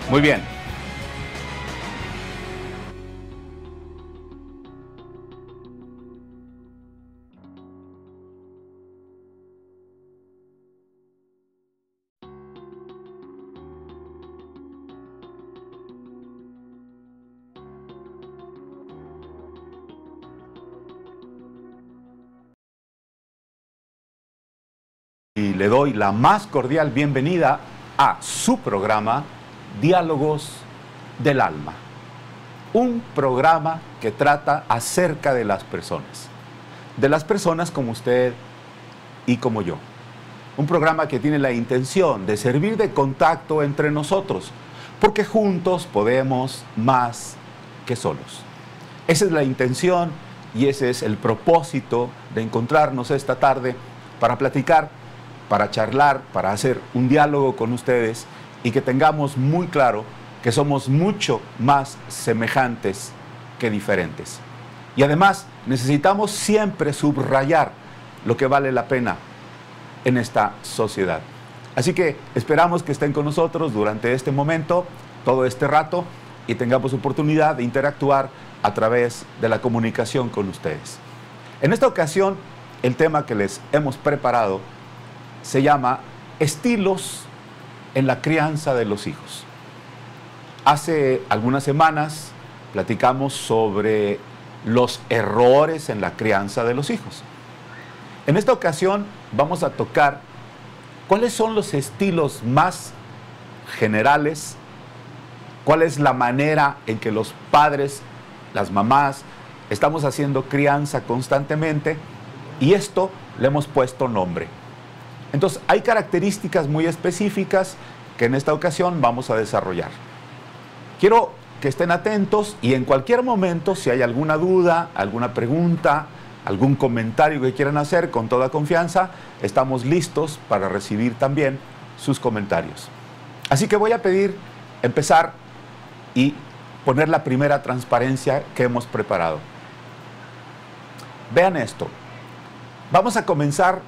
Muy bien. Y le doy la más cordial bienvenida a su programa Diálogos del Alma. Un programa que trata acerca de las personas como usted y como yo. Un programa que tiene la intención de servir de contacto entre nosotros, porque juntos podemos más que solos. Esa es la intención y ese es el propósito de encontrarnos esta tarde para platicar, para charlar, para hacer un diálogo con ustedes y que tengamos muy claro que somos mucho más semejantes que diferentes. Y además necesitamos siempre subrayar lo que vale la pena en esta sociedad. Así que esperamos que estén con nosotros durante este momento, todo este rato, y tengamos oportunidad de interactuar a través de la comunicación con ustedes. En esta ocasión, el tema que les hemos preparado se llama Estilos en la crianza de los hijos. Hace algunas semanas platicamos sobre los errores en la crianza de los hijos. En esta ocasión vamos a tocar cuáles son los estilos más generales, cuál es la manera en que los padres, las mamás, estamos haciendo crianza constantemente, y esto le hemos puesto nombre. Entonces, hay características muy específicas que en esta ocasión vamos a desarrollar. Quiero que estén atentos y en cualquier momento, si hay alguna duda, alguna pregunta, algún comentario que quieran hacer, con toda confianza, estamos listos para recibir también sus comentarios. Así que voy a pedir empezar y poner la primera transparencia que hemos preparado. Vean esto. Vamos a comenzar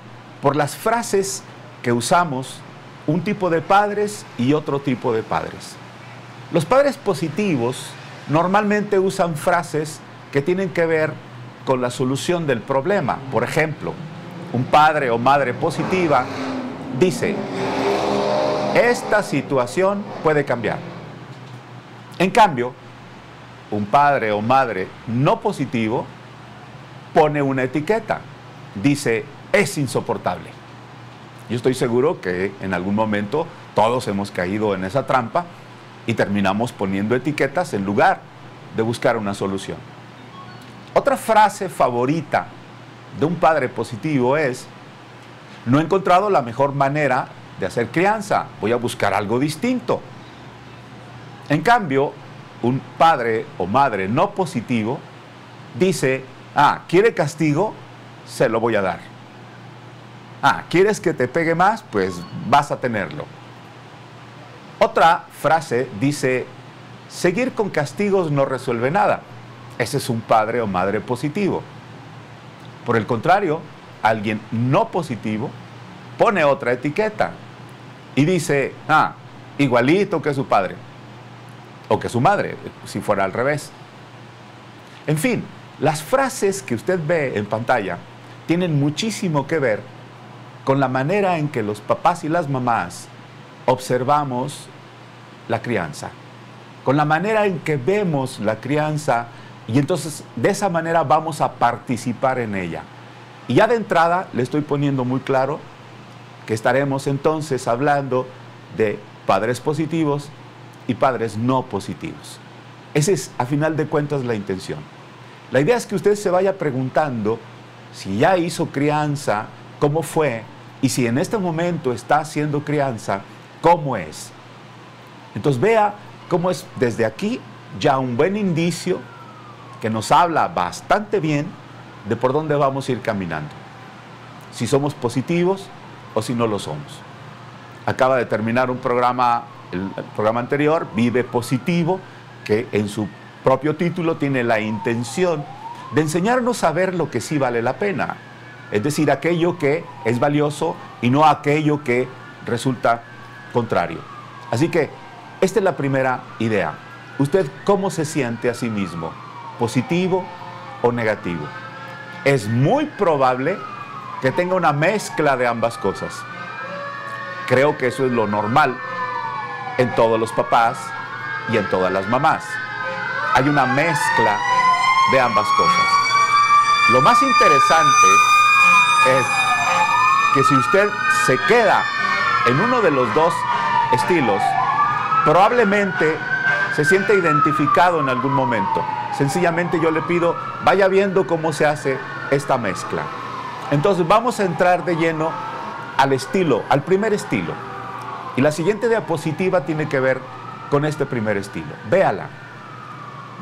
por las frases que usamos un tipo de padres y otro tipo de padres. Los padres positivos normalmente usan frases que tienen que ver con la solución del problema. Por ejemplo, un padre o madre positiva dice: esta situación puede cambiar. En cambio, un padre o madre no positivo pone una etiqueta. Dice: es insoportable. Yo estoy seguro que en algún momento todos hemos caído en esa trampa y terminamos poniendo etiquetas en lugar de buscar una solución. Otra frase favorita de un padre positivo es: no he encontrado la mejor manera de hacer crianza, voy a buscar algo distinto. En cambio, un padre o madre no positivo dice: ¿quiere castigo? Se lo voy a dar. ¿Quieres que te pegue más? Pues vas a tenerlo. Otra frase dice: seguir con castigos no resuelve nada. Ese es un padre o madre positivo. Por el contrario, alguien no positivo pone otra etiqueta y dice: igualito que su padre o que su madre, si fuera al revés. En fin, las frases que usted ve en pantalla tienen muchísimo que ver con la manera en que los papás y las mamás observamos la crianza, con la manera en que vemos la crianza, y entonces de esa manera vamos a participar en ella. Y ya de entrada le estoy poniendo muy claro que estaremos entonces hablando de padres positivos y padres no positivos. Esa es, a final de cuentas, la intención. La idea es que usted se vaya preguntando si ya hizo crianza, cómo fue, y si en este momento está haciendo crianza, cómo es. Entonces vea cómo es desde aquí ya un buen indicio que nos habla bastante bien de por dónde vamos a ir caminando. Si somos positivos o si no lo somos. Acaba de terminar un programa, el programa anterior, Vive Positivo, que en su propio título tiene la intención de enseñarnos a ver lo que sí vale la pena. Es decir, aquello que es valioso y no aquello que resulta contrario. Así que Esta es la primera idea. ¿Usted cómo se siente a sí mismo? ¿Positivo o negativo? Es muy probable que tenga una mezcla de ambas cosas. Creo que eso es lo normal en todos los papás y en todas las mamás. Hay una mezcla de ambas cosas. Lo más interesante es que si usted se queda en uno de los dos estilos, probablemente se siente identificado en algún momento. Sencillamente yo le pido, vaya viendo cómo se hace esta mezcla. Entonces vamos a entrar de lleno al estilo, al primer estilo. Y la siguiente diapositiva tiene que ver con este primer estilo. Véala.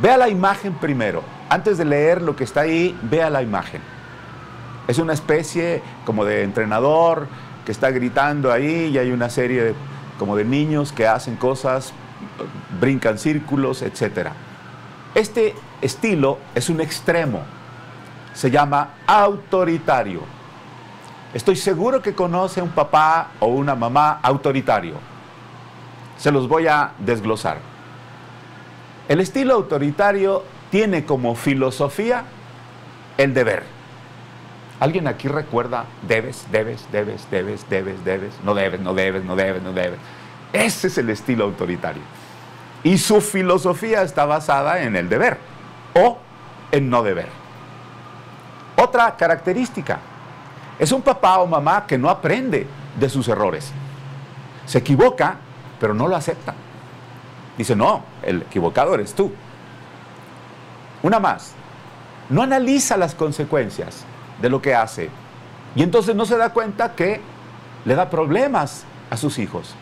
Vea la imagen primero. Antes de leer lo que está ahí, vea la imagen. Es una especie como de entrenador que está gritando ahí y hay una serie como de niños que hacen cosas, brincan círculos, etc. Este estilo es un extremo. Se llama autoritario. Estoy seguro que conoce a un papá o una mamá autoritario. Se los voy a desglosar. El estilo autoritario tiene como filosofía el deber. ¿Alguien aquí recuerda debes, debes, debes, debes, debes, debes? No debes, no debes, no debes, no debes. Ese es el estilo autoritario. Y su filosofía está basada en el deber o en no deber. Otra característica. Es un papá o mamá que no aprende de sus errores. Se equivoca, pero no lo acepta. Dice, no, el equivocado eres tú. Una más. No analiza las consecuencias de lo que hace. Y entonces no se da cuenta que le da problemas a sus hijos.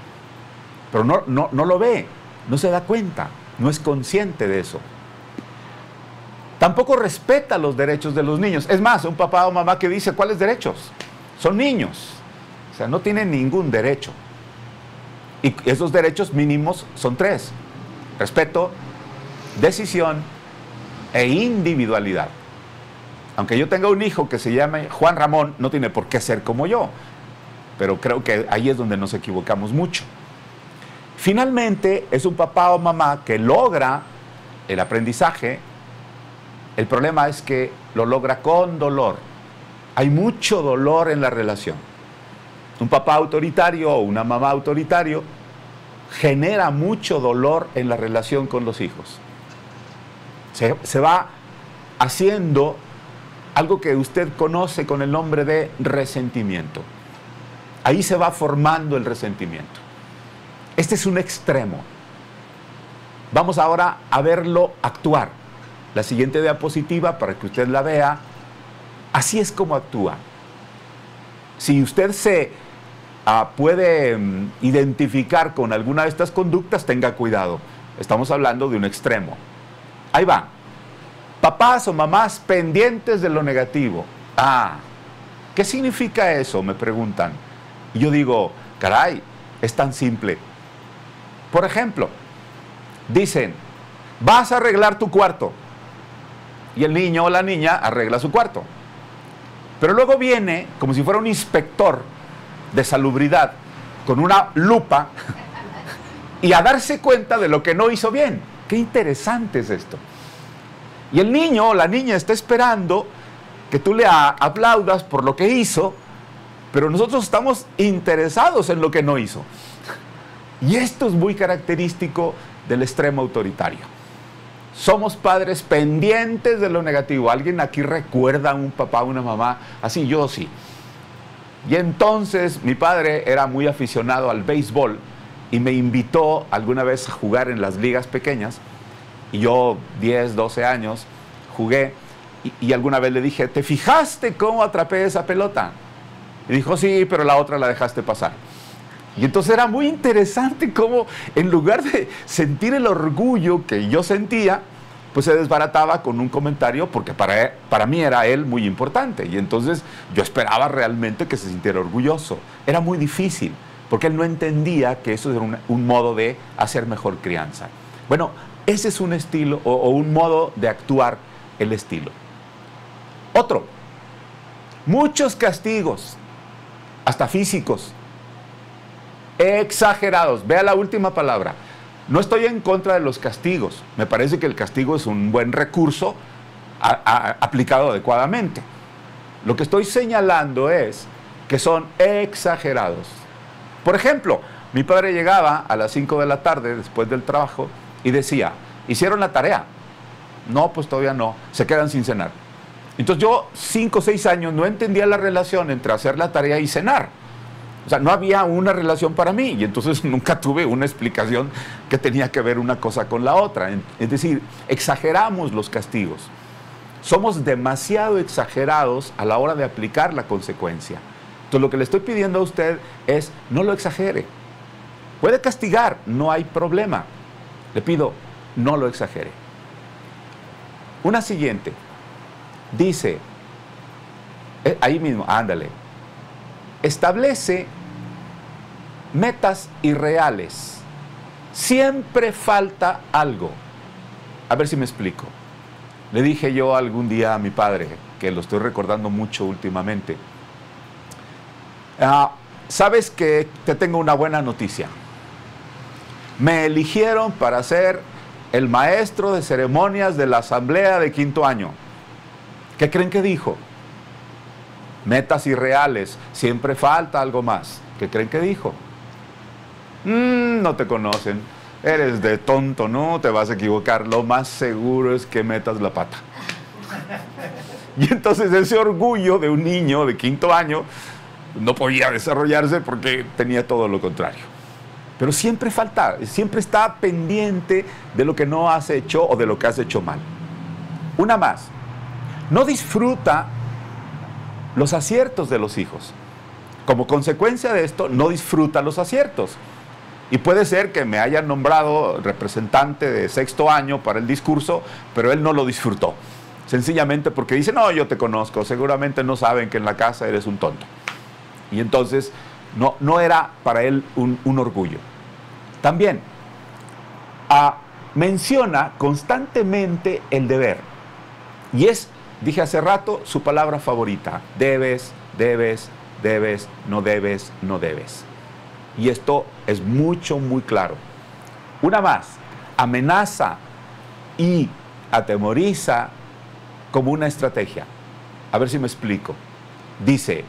Pero no lo ve, no se da cuenta, no es consciente de eso. Tampoco respeta los derechos de los niños. Es más, un papá o mamá que dice, ¿cuáles derechos? Son niños. O sea, no tienen ningún derecho. Y esos derechos mínimos son 3. Respeto, decisión e individualidad. Aunque yo tenga un hijo que se llame Juan Ramón, no tiene por qué ser como yo. Pero creo que ahí es donde nos equivocamos mucho. Finalmente, es un papá o mamá que logra el aprendizaje. El problema es que lo logra con dolor. Hay mucho dolor en la relación. Un papá autoritario o una mamá autoritario genera mucho dolor en la relación con los hijos. Se va haciendo algo que usted conoce con el nombre de resentimiento. Ahí se va formando el resentimiento. Este es un extremo. Vamos ahora a verlo actuar. La siguiente diapositiva, para que usted la vea, así es como actúa. Si usted se puede identificar con alguna de estas conductas, tenga cuidado. Estamos hablando de un extremo. Ahí va. Papás o mamás pendientes de lo negativo. ¿Qué significa eso? Me preguntan. Y yo digo, caray, es tan simple. Por ejemplo, dicen, vas a arreglar tu cuarto. Y el niño o la niña arregla su cuarto. Pero luego viene, como si fuera un inspector de salubridad, con una lupa, y a darse cuenta de lo que no hizo bien. Qué interesante es esto. Y el niño o la niña está esperando que tú le aplaudas por lo que hizo, pero nosotros estamos interesados en lo que no hizo. Y esto es muy característico del extremo autoritario. Somos padres pendientes de lo negativo. ¿Alguien aquí recuerda a un papá o una mamá así? Yo sí. Y entonces mi padre era muy aficionado al béisbol y me invitó alguna vez a jugar en las ligas pequeñas. Y yo, 10, 12 años, jugué y alguna vez le dije, ¿te fijaste cómo atrapé esa pelota? Y dijo, sí, pero la otra la dejaste pasar. Y entonces era muy interesante cómo en lugar de sentir el orgullo que yo sentía, pues se desbarataba con un comentario porque para mí era él muy importante. Y entonces yo esperaba realmente que se sintiera orgulloso. Era muy difícil porque él no entendía que eso era un modo de hacer mejor crianza. Bueno, ese es un estilo o un modo de actuar el estilo. Otro, muchos castigos, hasta físicos, exagerados. Vea la última palabra. No estoy en contra de los castigos. Me parece que el castigo es un buen recurso aplicado adecuadamente. Lo que estoy señalando es que son exagerados. Por ejemplo, mi padre llegaba a las 5 de la tarde después del trabajo y decía, ¿hicieron la tarea? No, pues todavía no, se quedan sin cenar. Entonces yo, 5 o 6 años, no entendía la relación entre hacer la tarea y cenar. O sea, no había una relación para mí y entonces nunca tuve una explicación que tenía que ver una cosa con la otra. Es decir, exageramos los castigos. Somos demasiado exagerados a la hora de aplicar la consecuencia. Entonces lo que le estoy pidiendo a usted es, no lo exagere. Puede castigar, no hay problema. Le pido, no lo exagere. Una siguiente. Dice, ahí mismo, ándale. Establece metas irreales. Siempre falta algo. A ver si me explico. Le dije yo algún día a mi padre, que lo estoy recordando mucho últimamente, sabes que te tengo una buena noticia. Me eligieron para ser el maestro de ceremonias de la asamblea de 5º año. ¿Qué creen que dijo? Metas irreales, siempre falta algo más. ¿Qué creen que dijo? No te conocen, eres de tonto, no te vas a equivocar, lo más seguro es que metas la pata. Y entonces ese orgullo de un niño de 5º año no podía desarrollarse porque tenía todo lo contrario. Pero siempre falta, siempre está pendiente de lo que no has hecho o de lo que has hecho mal. Una más, no disfruta los aciertos de los hijos. Como consecuencia de esto, no disfruta los aciertos. Y puede ser que me hayan nombrado representante de 6º año para el discurso, pero él no lo disfrutó. Sencillamente porque dice, no, yo te conozco, seguramente no saben que en la casa eres un tonto. Y entonces no era para él un orgullo. También menciona constantemente el deber. Y es, dije hace rato, su palabra favorita. Debes, debes, debes, no debes, no debes. Y esto es muy claro. Una más, amenaza y atemoriza como una estrategia. A ver si me explico. Dice,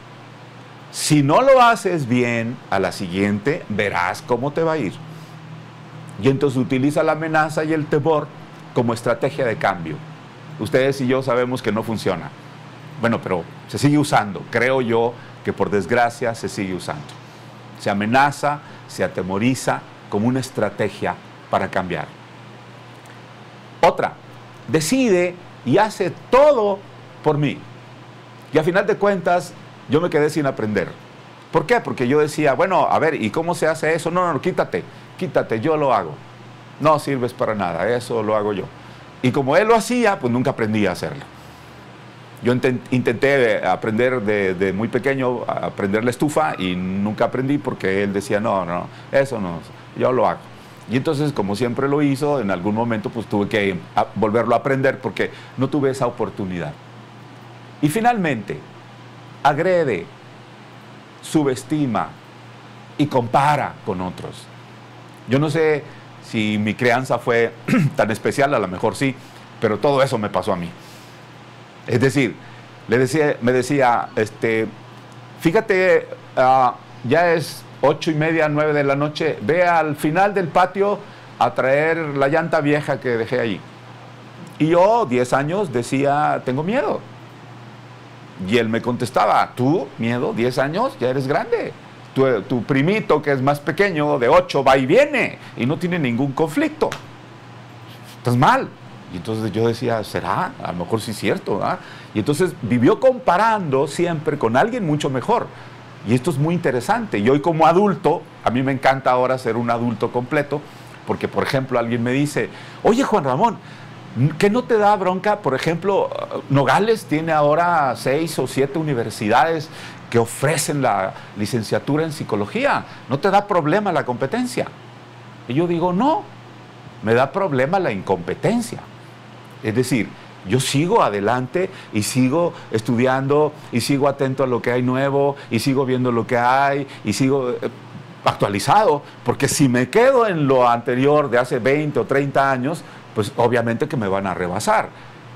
si no lo haces bien, a la siguiente verás cómo te va a ir. Y entonces utiliza la amenaza y el temor como estrategia de cambio. Ustedes y yo sabemos que no funciona. Bueno, pero se sigue usando. Creo yo que por desgracia se sigue usando. Se amenaza, se atemoriza como una estrategia para cambiar. Otra, decide y hace todo por mí. Y a final de cuentas, yo me quedé sin aprender. ¿Por qué? Porque yo decía, bueno, a ver, ¿y cómo se hace eso? No, quítate, yo lo hago. No sirves para nada, eso lo hago yo. Y como él lo hacía, pues nunca aprendí a hacerlo. Yo intenté aprender de muy pequeño, aprender la estufa y nunca aprendí porque él decía, no, eso no, yo lo hago. Y entonces, como siempre lo hizo, en algún momento pues tuve que volverlo a aprender porque no tuve esa oportunidad. Y finalmente, agrede, subestima y compara con otros. Yo no sé si mi crianza fue tan especial, a lo mejor sí, pero todo eso me pasó a mí. Es decir, me decía, fíjate, ya es 8:30, 9 de la noche, ve al final del patio a traer la llanta vieja que dejé allí. Y yo, 10 años, decía, tengo miedo. Y él me contestaba, ¿tú, miedo? 10 años, ya eres grande. Tu primito, que es más pequeño, de 8, va y viene y no tiene ningún conflicto. Estás mal. Y entonces yo decía, ¿será? A lo mejor sí es cierto, ¿ah? Y entonces vivió comparando siempre con alguien mucho mejor. Y esto es muy interesante. Y hoy como adulto, a mí me encanta ahora ser un adulto completo, porque por ejemplo alguien me dice, oye Juan Ramón, ¿qué no te da bronca? Por ejemplo, Nogales tiene ahora 6 o 7 universidades que ofrecen la licenciatura en psicología. ¿No te da problema la competencia? Y yo digo, no, me da problema la incompetencia. Es decir, yo sigo adelante y sigo estudiando y sigo atento a lo que hay nuevo y sigo viendo lo que hay y sigo... actualizado, porque si me quedo en lo anterior de hace 20 o 30 años, pues obviamente que me van a rebasar.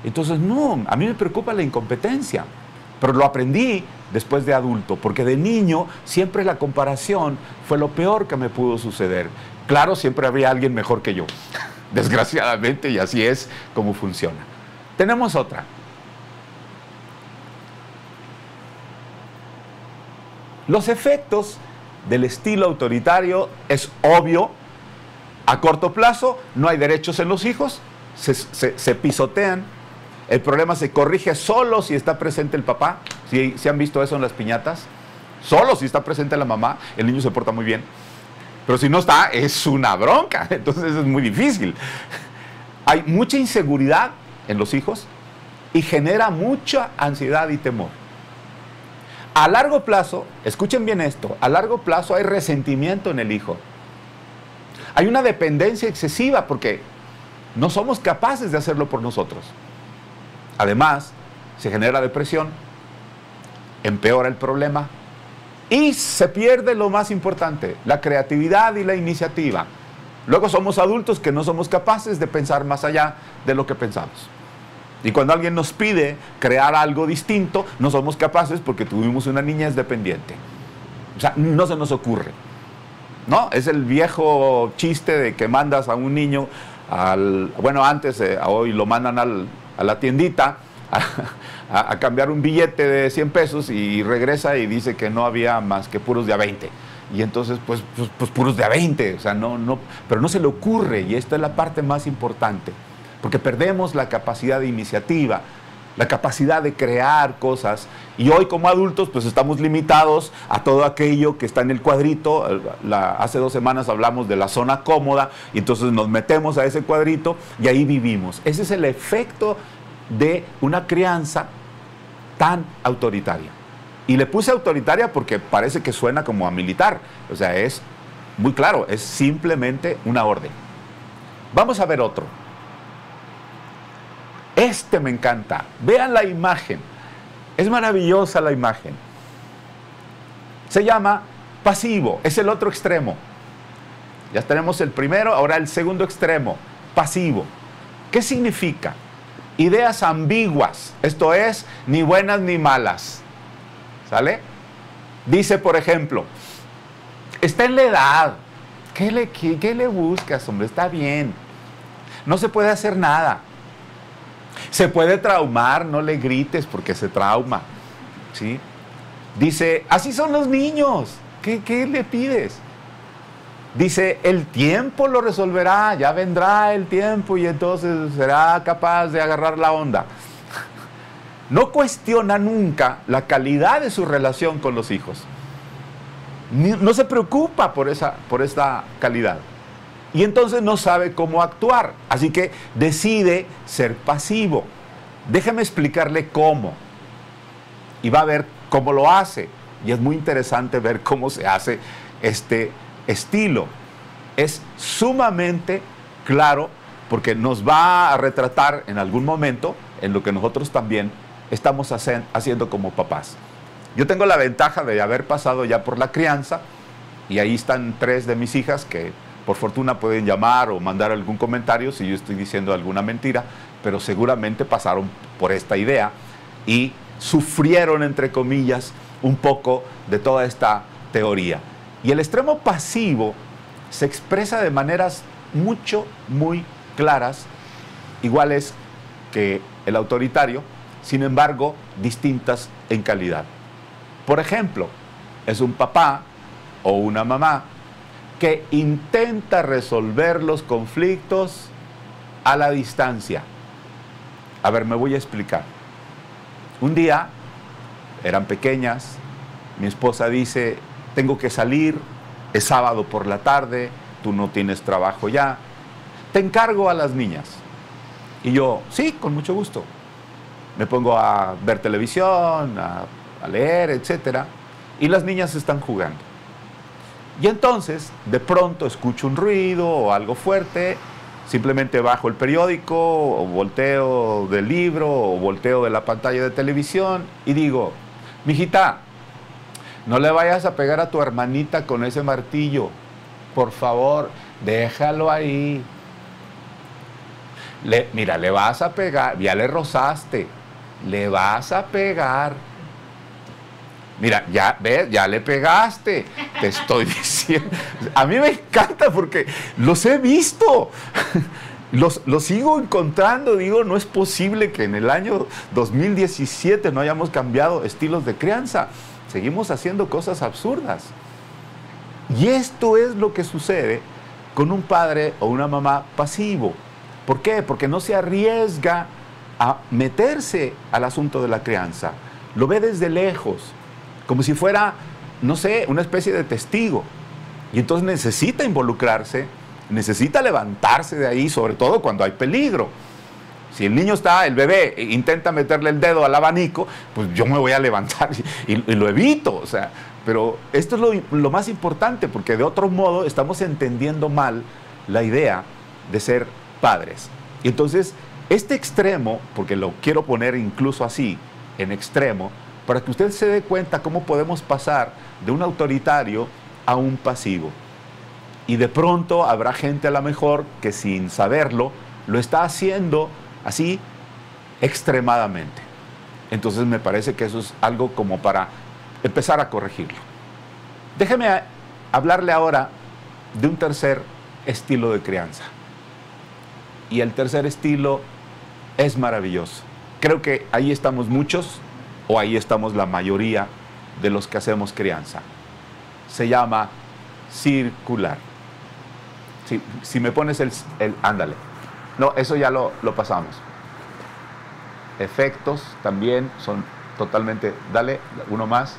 Entonces, no, a mí me preocupa la incompetencia, pero lo aprendí después de adulto, porque de niño siempre la comparación fue lo peor que me pudo suceder. Claro, siempre había alguien mejor que yo, desgraciadamente, y así es como funciona. Tenemos otra. Los efectos del estilo autoritario es obvio. A corto plazo no hay derechos en los hijos, se pisotean. El problema se corrige solo si está presente el papá. ¿Sí han visto eso en las piñatas? Solo si está presente la mamá, el niño se porta muy bien. Pero si no está, es una bronca. Entonces es muy difícil. Hay mucha inseguridad en los hijos y genera mucha ansiedad y temor. A largo plazo, escuchen bien esto, a largo plazo hay resentimiento en el hijo. Hay una dependencia excesiva porque no somos capaces de hacerlo por nosotros. Además, se genera depresión, empeora el problema y se pierde lo más importante, la creatividad y la iniciativa. Luego somos adultos que no somos capaces de pensar más allá de lo que pensamos. Y cuando alguien nos pide crear algo distinto, no somos capaces porque tuvimos una niñez dependiente. O sea, no se nos ocurre. ¿No? Es el viejo chiste de que mandas a un niño, bueno, antes, hoy lo mandan a la tiendita a cambiar un billete de 100 pesos y regresa y dice que no había más que puros de a 20. Y entonces, pues puros de a 20. O sea, pero no se le ocurre, y esta es la parte más importante. Porque perdemos la capacidad de iniciativa, la capacidad de crear cosas, y hoy como adultos pues estamos limitados a todo aquello que está en el cuadrito. Hace 2 semanas hablamos de la zona cómoda, y entonces nos metemos a ese cuadrito y ahí vivimos. Ese es el efecto de una crianza tan autoritaria. Y le puse autoritaria porque parece que suena como a militar, o sea, es muy claro, es simplemente una orden. Vamos a ver otro. Este me encanta. Vean la imagen. Es maravillosa la imagen. Se llama pasivo. Es el otro extremo. Ya tenemos el primero, ahora el segundo extremo. Pasivo. ¿Qué significa? Ideas ambiguas. Esto es, ni buenas ni malas. ¿Sale? Dice, por ejemplo, está en la edad. ¿Qué le buscas, hombre? Está bien. No se puede hacer nada. Se puede traumar, no le grites porque se trauma, ¿sí? Dice, así son los niños, ¿qué le pides? Dice, el tiempo lo resolverá, ya vendrá el tiempo y entonces será capaz de agarrar la onda. No cuestiona nunca la calidad de su relación con los hijos. No se preocupa por esta calidad. Y entonces no sabe cómo actuar, así que decide ser pasivo. Déjeme explicarle cómo. Y va a ver cómo lo hace. Y es muy interesante ver cómo se hace este estilo. Es sumamente claro porque nos va a retratar en algún momento en lo que nosotros también estamos haciendo como papás. Yo tengo la ventaja de haber pasado ya por la crianza, y ahí están 3 de mis hijas que por fortuna pueden llamar o mandar algún comentario si yo estoy diciendo alguna mentira, pero seguramente pasaron por esta idea y sufrieron, entre comillas, un poco de toda esta teoría. Y el extremo pasivo se expresa de maneras muy claras, iguales que el autoritario, sin embargo, distintas en calidad. Por ejemplo, es un papá o una mamá que intenta resolver los conflictos a la distancia. A ver, me voy a explicar. Un día, eran pequeñas, mi esposa dice, tengo que salir, es sábado por la tarde, tú no tienes trabajo ya, te encargo a las niñas. Y yo, sí, con mucho gusto. Me pongo a ver televisión, a leer, etc. Y las niñas están jugando. Y entonces, de pronto escucho un ruido o algo fuerte, simplemente bajo el periódico, o volteo del libro, o volteo de la pantalla de televisión, y digo, mijita, no le vayas a pegar a tu hermanita con ese martillo. Por favor, déjalo ahí. Mira, le vas a pegar, ya le rozaste, le vas a pegar. Mira, ya ves, ya le pegaste, te estoy diciendo. A mí me encanta porque los he visto, los sigo encontrando. Digo, no es posible que en el año 2017 no hayamos cambiado estilos de crianza. Seguimos haciendo cosas absurdas. Y esto es lo que sucede con un padre o una mamá pasivo. ¿Por qué? Porque no se arriesga a meterse al asunto de la crianza. Lo ve desde lejos, como si fuera, no sé, una especie de testigo. Y entonces necesita involucrarse, necesita levantarse de ahí, sobre todo cuando hay peligro. Si el niño está, el bebé, intenta meterle el dedo al abanico, pues yo me voy a levantar y lo evito. O sea, pero esto es lo más importante, porque de otro modo estamos entendiendo mal la idea de ser padres. Y entonces, este extremo, porque lo quiero poner incluso así, en extremo, para que usted se dé cuenta cómo podemos pasar de un autoritario a un pasivo. Y de pronto habrá gente a lo mejor que sin saberlo lo está haciendo así extremadamente. Entonces me parece que eso es algo como para empezar a corregirlo. Déjeme hablarle ahora de un tercer estilo de crianza. Y el tercer estilo es maravilloso. Creo que ahí estamos muchos, o ahí estamos la mayoría de los que hacemos crianza. Se llama circular. Si me pones ándale. No, eso ya lo pasamos. Efectos también son totalmente... Dale, uno más.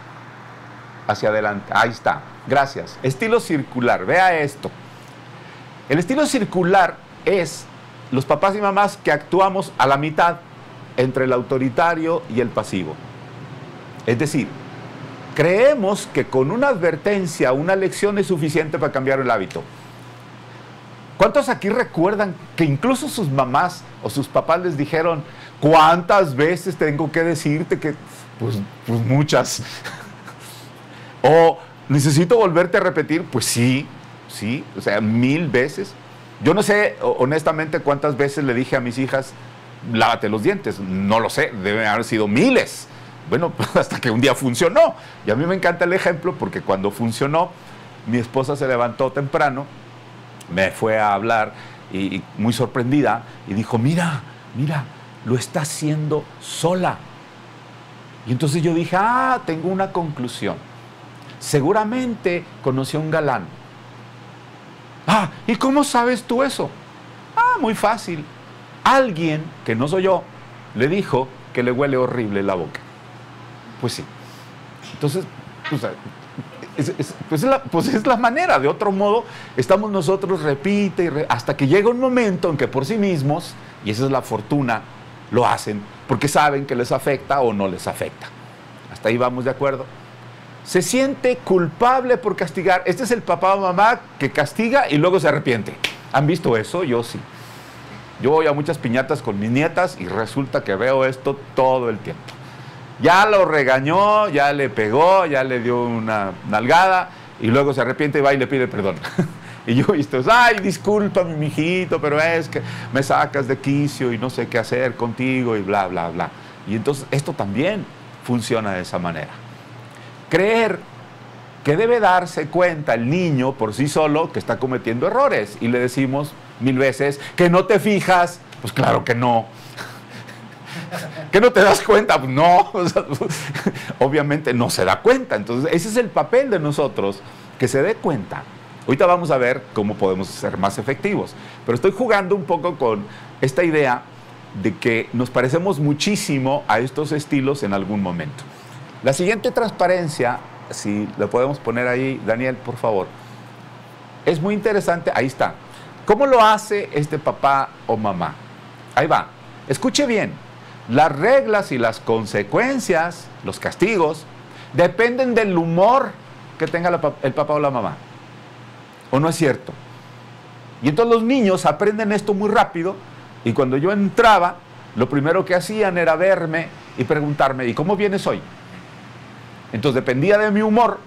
Hacia adelante. Ahí está. Gracias. Estilo circular. Vea esto. El estilo circular es los papás y mamás que actuamos a la mitad entre el autoritario y el pasivo. Es decir, creemos que con una advertencia, una lección es suficiente para cambiar el hábito. ¿Cuántos aquí recuerdan que incluso sus mamás o sus papás les dijeron, ¿cuántas veces tengo que decirte que? Pues muchas. O, ¿necesito volverte a repetir? Pues sí, o sea, 1000 veces. Yo no sé, honestamente, cuántas veces le dije a mis hijas, lávate los dientes. No lo sé, deben haber sido miles. Bueno, hasta que un día funcionó. Y a mí me encanta el ejemplo porque cuando funcionó, mi esposa se levantó temprano, me fue a hablar y muy sorprendida y dijo, mira, lo está haciendo sola. Y entonces yo dije, tengo una conclusión. Seguramente conoció a un galán. ¿Y cómo sabes tú eso? Muy fácil. Alguien, que no soy yo, le dijo que le huele horrible la boca. Pues sí. Entonces, pues es la manera. De otro modo, estamos nosotros, repite, hasta que llega un momento en que por sí mismos, y esa es la fortuna, lo hacen, porque saben que les afecta o no les afecta. Hasta ahí vamos de acuerdo. Se siente culpable por castigar. Este es el papá o mamá que castiga y luego se arrepiente. ¿Han visto eso? Yo sí. Yo voy a muchas piñatas con mis nietas y resulta que veo esto todo el tiempo. Ya lo regañó, ya le pegó, ya le dio una nalgada y luego se arrepiente y va y le pide perdón. Y yo he visto, discúlpame, mijito, pero es que me sacas de quicio y no sé qué hacer contigo y bla, bla, bla. Y entonces esto también funciona de esa manera. Creer que debe darse cuenta el niño por sí solo que está cometiendo errores y le decimos 1000 veces que no te fijas, pues claro que no. ¿Que no te das cuenta? Pues no, o sea, obviamente no se da cuenta. Entonces ese es el papel de nosotros, que se dé cuenta. Ahorita vamos a ver cómo podemos ser más efectivos, pero estoy jugando un poco con esta idea de que nos parecemos muchísimo a estos estilos en algún momento. La siguiente transparencia, si la podemos poner ahí, Daniel, por favor, es muy interesante. Ahí está. ¿Cómo lo hace este papá o mamá? Ahí va. Escuche bien. Las reglas y las consecuencias, los castigos, dependen del humor que tenga el papá o la mamá. ¿O no es cierto? Y entonces los niños aprenden esto muy rápido y cuando yo entraba, lo primero que hacían era verme y preguntarme, ¿y cómo vienes hoy? Entonces dependía de mi humor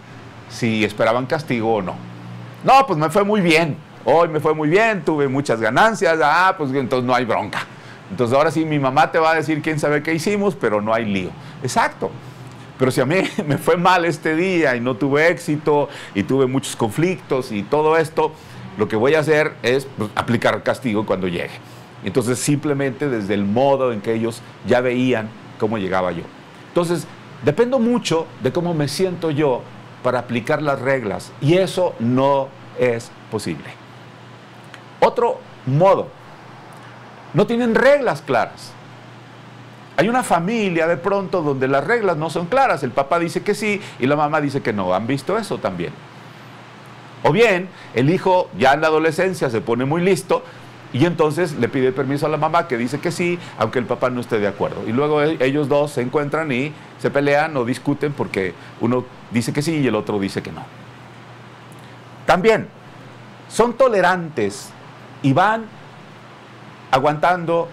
si esperaban castigo o no. No, pues me fue muy bien. Hoy me fue muy bien, tuve muchas ganancias. Ah, pues entonces no hay bronca. Entonces ahora sí mi mamá te va a decir quién sabe qué hicimos, pero no hay lío. Exacto. Pero si a mí me fue mal este día y no tuve éxito y tuve muchos conflictos y todo esto, lo que voy a hacer es pues, aplicar castigo cuando llegue. Entonces simplemente desde el modo en que ellos ya veían cómo llegaba yo. Entonces dependo mucho de cómo me siento yo para aplicar las reglas y eso no es posible. Otro modo, no tienen reglas claras. Hay una familia de pronto donde las reglas no son claras, el papá dice que sí y la mamá dice que no. ¿Han visto eso también? O bien, el hijo ya en la adolescencia se pone muy listo y entonces le pide permiso a la mamá que dice que sí, aunque el papá no esté de acuerdo. Y luego ellos dos se encuentran y se pelean o discuten porque uno dice que sí y el otro dice que no. También son tolerantes y van aguantando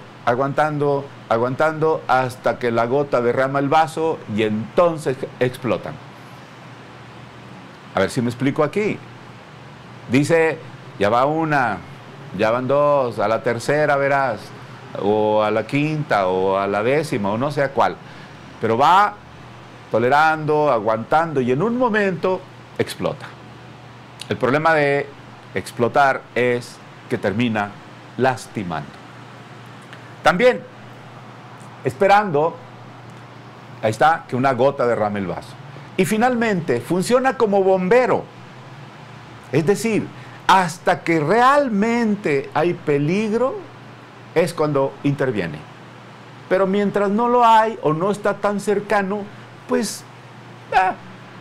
hasta que la gota derrama el vaso y entonces explotan. A ver si me explico aquí. Dice, ya va una, ya van dos, a la tercera verás, o a la quinta, o a la décima, o no sé a cuál. Pero va tolerando, aguantando y en un momento explota. El problema de explotar es que termina lastimando. También esperando, ahí está, que una gota derrame el vaso. Y finalmente funciona como bombero. Es decir, hasta que realmente hay peligro es cuando interviene. Pero mientras no lo hay o no está tan cercano, pues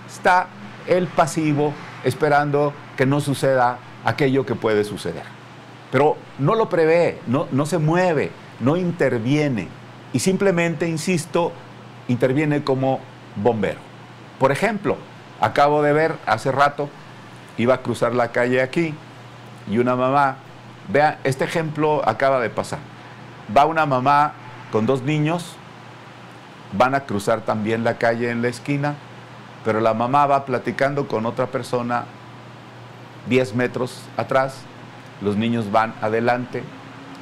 está el pasivo esperando que no suceda aquello que puede suceder. Pero no lo prevé, no se mueve, no interviene. Y simplemente, insisto, interviene como bombero. Por ejemplo, acabo de ver hace rato, iba a cruzar la calle aquí y una mamá, vea, este ejemplo acaba de pasar. Va una mamá con dos niños, van a cruzar también la calle en la esquina, pero la mamá va platicando con otra persona 10 metros atrás, los niños van adelante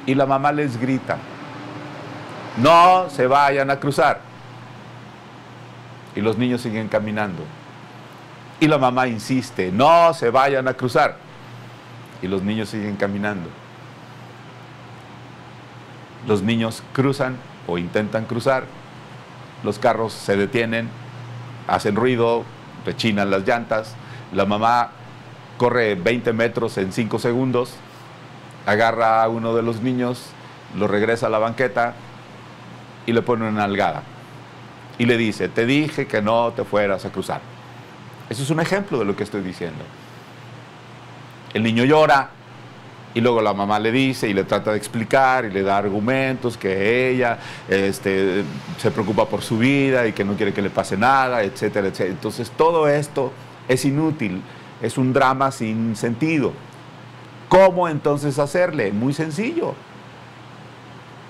y la mamá les grita, no se vayan a cruzar. Y los niños siguen caminando. Y la mamá insiste, no se vayan a cruzar. Y los niños siguen caminando. Los niños cruzan o intentan cruzar. Los carros se detienen, hacen ruido, rechinan las llantas. La mamá corre 20 metros en 5 segundos, agarra a uno de los niños, lo regresa a la banqueta y le pone una nalgada. Y le dice, te dije que no te fueras a cruzar. Eso es un ejemplo de lo que estoy diciendo. El niño llora y luego la mamá le dice y le trata de explicar y le da argumentos que ella se preocupa por su vida y que no quiere que le pase nada, etcétera, etcétera. Entonces todo esto es inútil, es un drama sin sentido. ¿Cómo entonces hacerle? Muy sencillo.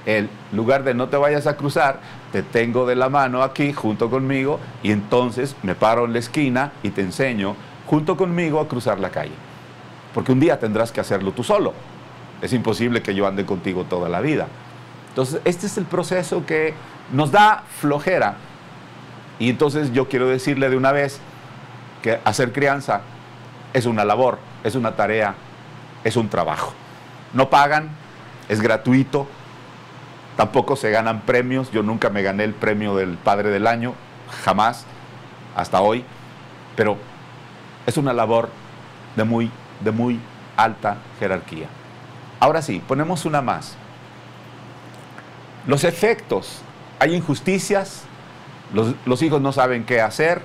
En lugar de no te vayas a cruzar, te tengo de la mano aquí junto conmigo y entonces me paro en la esquina y te enseño junto conmigo a cruzar la calle. Porque un día tendrás que hacerlo tú solo. Es imposible que yo ande contigo toda la vida. Entonces, este es el proceso que nos da flojera. Y entonces yo quiero decirle de una vez que hacer crianza es una labor, es una tarea, es un trabajo. No pagan, es gratuito. Tampoco se ganan premios. Yo nunca me gané el premio del Padre del Año, jamás, hasta hoy. Pero es una labor de muy alta jerarquía. Ahora sí, ponemos una más. Los efectos. Hay injusticias, los hijos no saben qué hacer,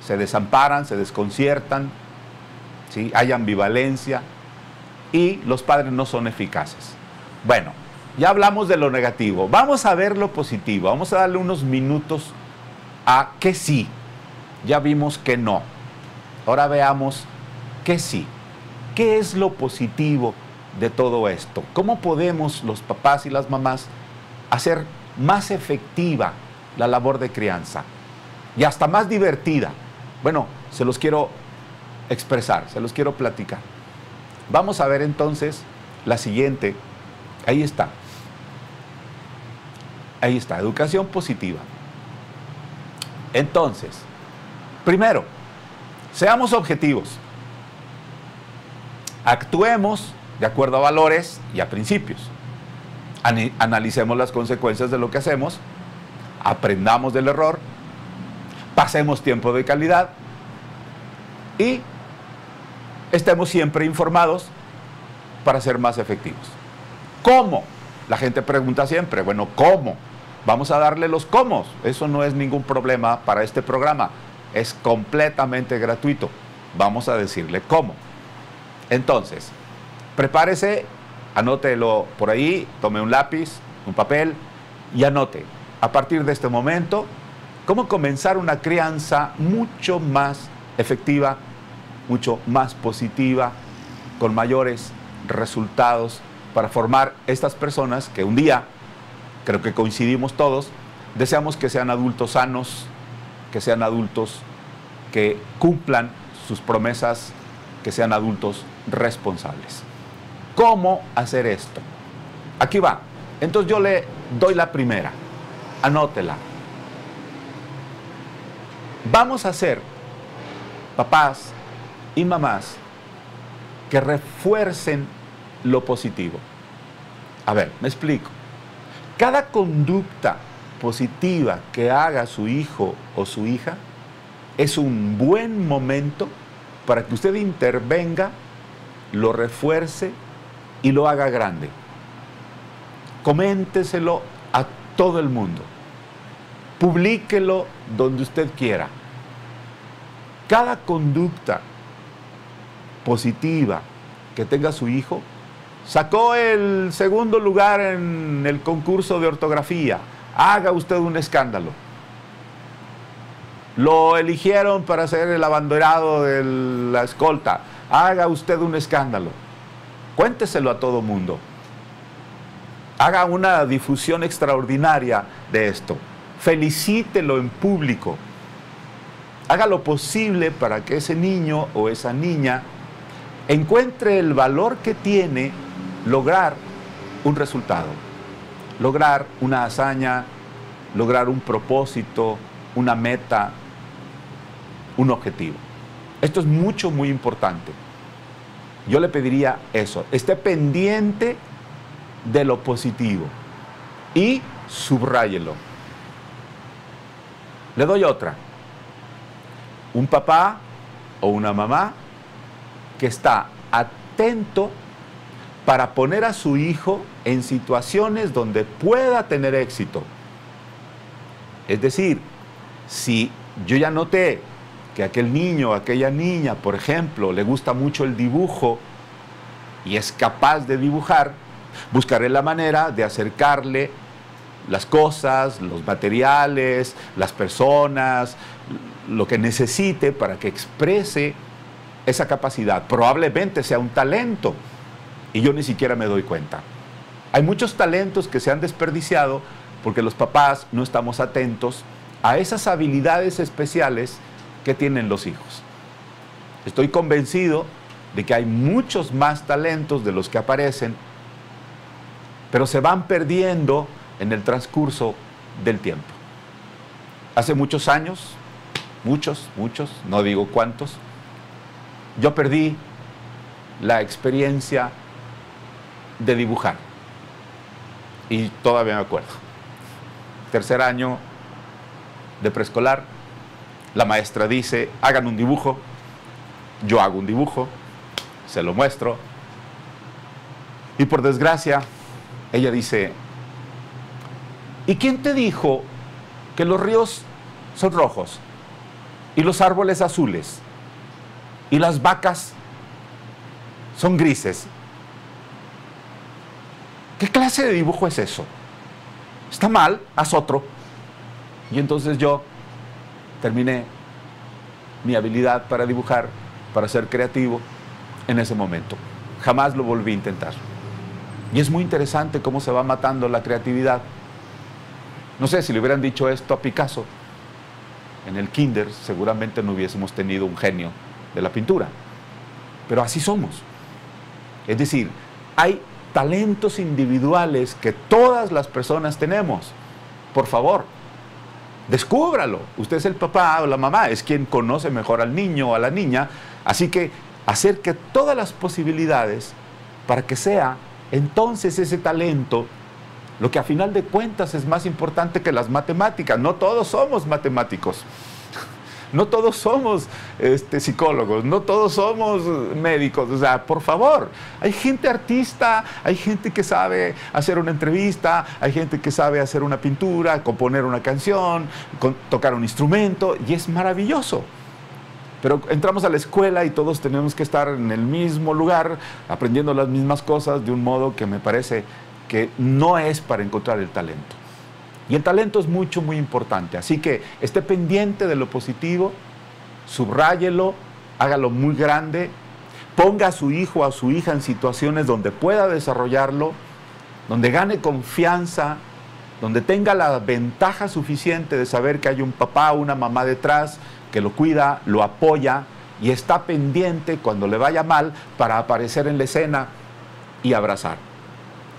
se desamparan, se desconciertan, ¿sí? Hay ambivalencia y los padres no son eficaces. Bueno, ya hablamos de lo negativo. Vamos a ver lo positivo. Vamos a darle unos minutos a que sí. Ya vimos que no. Ahora veamos que sí. ¿Qué es lo positivo de todo esto? ¿Cómo podemos los papás y las mamás hacer más efectiva la labor de crianza? y hasta más divertida. Bueno, se los quiero expresar, se los quiero platicar. Vamos a ver entonces la siguiente. Ahí está. Ahí está, educación positiva. Entonces, primero, seamos objetivos. Actuemos de acuerdo a valores y a principios. Analicemos las consecuencias de lo que hacemos, aprendamos del error, pasemos tiempo de calidad y estemos siempre informados para ser más efectivos. ¿Cómo? La gente pregunta siempre, bueno, ¿cómo? Vamos a darle los cómo. Eso no es ningún problema para este programa. Es completamente gratuito. Vamos a decirle cómo. Entonces, prepárese, anótelo por ahí, tome un lápiz, un papel y anote, a partir de este momento, cómo comenzar una crianza mucho más efectiva, mucho más positiva, con mayores resultados para formar estas personas que un día, creo que coincidimos todos, deseamos que sean adultos sanos, que sean adultos que cumplan sus promesas, que sean adultos responsables. ¿Cómo hacer esto? Aquí va. Entonces yo le doy la primera. Anótela. Vamos a ser papás y mamás que refuercen lo positivo. A ver, me explico. Cada conducta positiva que haga su hijo o su hija es un buen momento para que usted intervenga, lo refuerce y lo haga grande. Coménteselo a todo el mundo. Publíquelo donde usted quiera. Cada conducta positiva que tenga su hijo, sacó el segundo lugar en el concurso de ortografía, haga usted un escándalo. Lo eligieron para ser el abanderado de la escolta, haga usted un escándalo. Cuénteselo a todo mundo. Haga una difusión extraordinaria de esto. Felicítelo en público. Haga lo posible para que ese niño o esa niña encuentre el valor que tiene lograr un resultado, lograr una hazaña, lograr un propósito, una meta, un objetivo. Esto es muy importante. Yo le pediría eso, esté pendiente de lo positivo y subráyelo. Le doy otra. Un papá o una mamá que está atento para poner a su hijo en situaciones donde pueda tener éxito. Es decir, si yo ya noté que aquel niño o aquella niña, por ejemplo, le gusta mucho el dibujo y es capaz de dibujar, buscaré la manera de acercarle las cosas, los materiales, las personas, lo que necesite para que exprese esa capacidad. Probablemente sea un talento y yo ni siquiera me doy cuenta. Hay muchos talentos que se han desperdiciado porque los papás no estamos atentos a esas habilidades especiales que tienen los hijos. Estoy convencido de que hay muchos más talentos de los que aparecen, pero se van perdiendo en el transcurso del tiempo. Hace muchos años, muchos, no digo cuántos, yo perdí la experiencia de dibujar. Y todavía me acuerdo. Tercer año de preescolar, la maestra dice, hagan un dibujo. Yo hago un dibujo, se lo muestro. Y por desgracia, ella dice, ¿y quién te dijo que los ríos son rojos y los árboles azules y las vacas son grises? ¿Qué clase de dibujo es eso? Está mal, haz otro. Y entonces yo terminé mi habilidad para dibujar, para ser creativo en ese momento. Jamás lo volví a intentar. Y es muy interesante cómo se va matando la creatividad. No sé si le hubieran dicho esto a Picasso en el kinder, seguramente no hubiésemos tenido un genio de la pintura. Pero así somos. Es decir, hay talentos individuales que todas las personas tenemos. Por favor, descúbralo. Usted es el papá o la mamá, es quien conoce mejor al niño o a la niña. Así que acerque todas las posibilidades para que sea entonces ese talento lo que a final de cuentas es más importante que las matemáticas. No todos somos matemáticos. No todos somos psicólogos, no todos somos médicos. O sea, por favor, hay gente artista, hay gente que sabe hacer una entrevista, hay gente que sabe hacer una pintura, componer una canción, tocar un instrumento, y es maravilloso. Pero entramos a la escuela y todos tenemos que estar en el mismo lugar, aprendiendo las mismas cosas de un modo que me parece que no es para encontrar el talento. Y el talento es muy importante. Así que esté pendiente de lo positivo, subráyelo, hágalo muy grande, ponga a su hijo o a su hija en situaciones donde pueda desarrollarlo, donde gane confianza, donde tenga la ventaja suficiente de saber que hay un papá o una mamá detrás que lo cuida, lo apoya y está pendiente cuando le vaya mal para aparecer en la escena y abrazar.